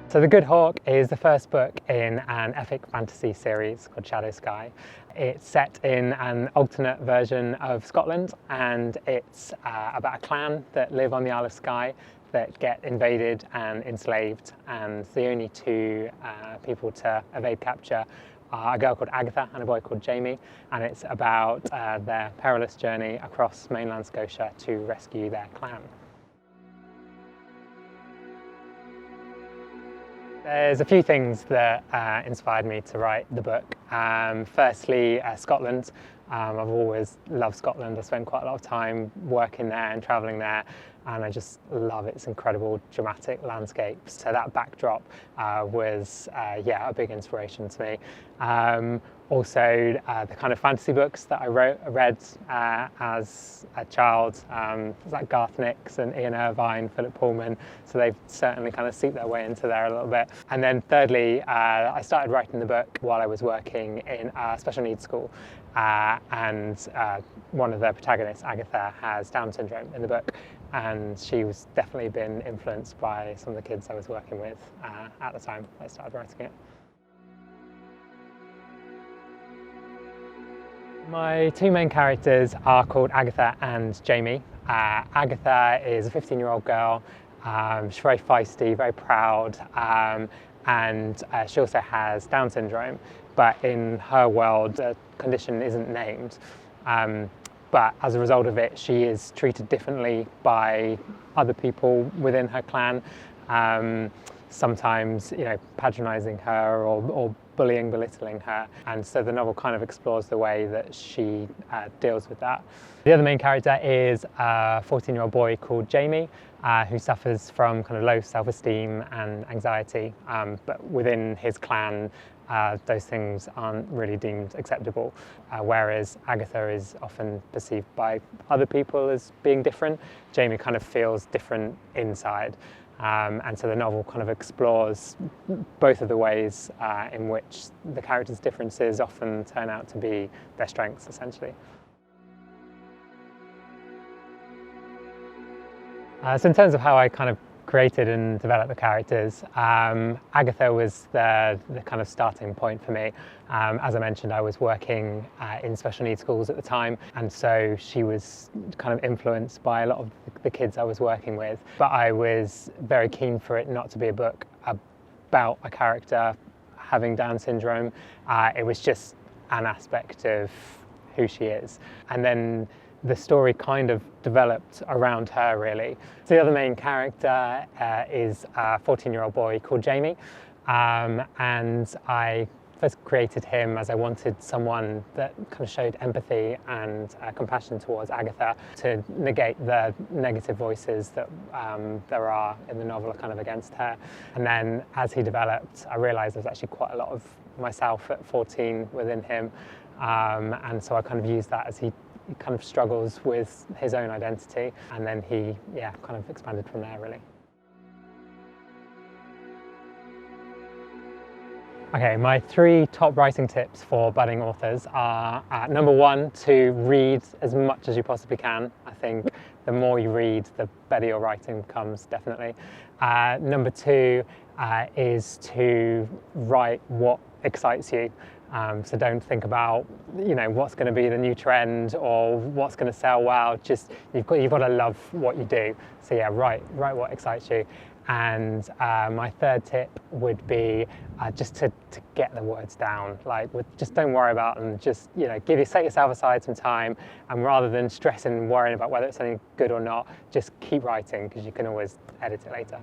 So The Good Hawk is the first book in an epic fantasy series called Shadow Skye. It's set in an alternate version of Scotland, and it's about a clan that live on the Isle of Skye that get invaded and enslaved, and the only two people to evade capture are a girl called Agatha and a boy called Jaime, and it's about their perilous journey across mainland Scotia to rescue their clan. There's a few things that inspired me to write the book. Firstly, Scotland. I've always loved Scotland. I spent quite a lot of time working there and travelling there, and I just love its incredible dramatic landscapes. So that backdrop was a big inspiration to me. Also, the kind of fantasy books that I read as a child, like Garth Nix and Ian Irvine, Philip Pullman, so they've certainly kind of seeped their way into there a little bit. And then thirdly, I started writing the book while I was working in a special needs school, and one of the protagonists, Agatha, has Down syndrome in the book, and she was definitely been influenced by some of the kids I was working with at the time I started writing it. My two main characters are called Agatha and Jaime. Agatha is a 15-year-old girl. She's very feisty, very proud, and she also has Down syndrome, but in her world the condition isn't named. But as a result of it, she is treated differently by other people within her clan, sometimes patronising her or bullying, belittling her, and so the novel kind of explores the way that she deals with that. The other main character is a 14-year-old boy called Jaime, who suffers from kind of low self-esteem and anxiety, but within his clan those things aren't really deemed acceptable, whereas Agatha is often perceived by other people as being different. Jaime kind of feels different inside. And so the novel kind of explores both of the ways in which the characters' differences often turn out to be their strengths, essentially. So in terms of how I kind of created and developed the characters, Agatha was the kind of starting point for me. As I mentioned, I was working in special needs schools at the time, and so she was kind of influenced by a lot of the kids I was working with. But I was very keen for it not to be a book about a character having Down syndrome. It was just an aspect of who she is. And then the story kind of developed around her, really. So the other main character is a 14-year-old boy called Jaime, and I first created him as I wanted someone that kind of showed empathy and compassion towards Agatha to negate the negative voices that there are in the novel kind of against her. And then as he developed, I realised there was actually quite a lot of myself at 14 within him, and so I kind of used that as he kind of struggles with his own identity, and then he kind of expanded from there, really. Okay, my three top writing tips for budding authors are number one, to read as much as you possibly can. I think the more you read, the better your writing becomes, definitely. Number two is to write what excites you. So don't think about what's going to be the new trend or what's going to sell well. Just you've got to love what you do. So yeah, write what excites you. And my third tip would be just to get the words down. Just don't worry about them. Just set yourself aside some time, and rather than stressing and worrying about whether it's something good or not, just keep writing, because you can always edit it later.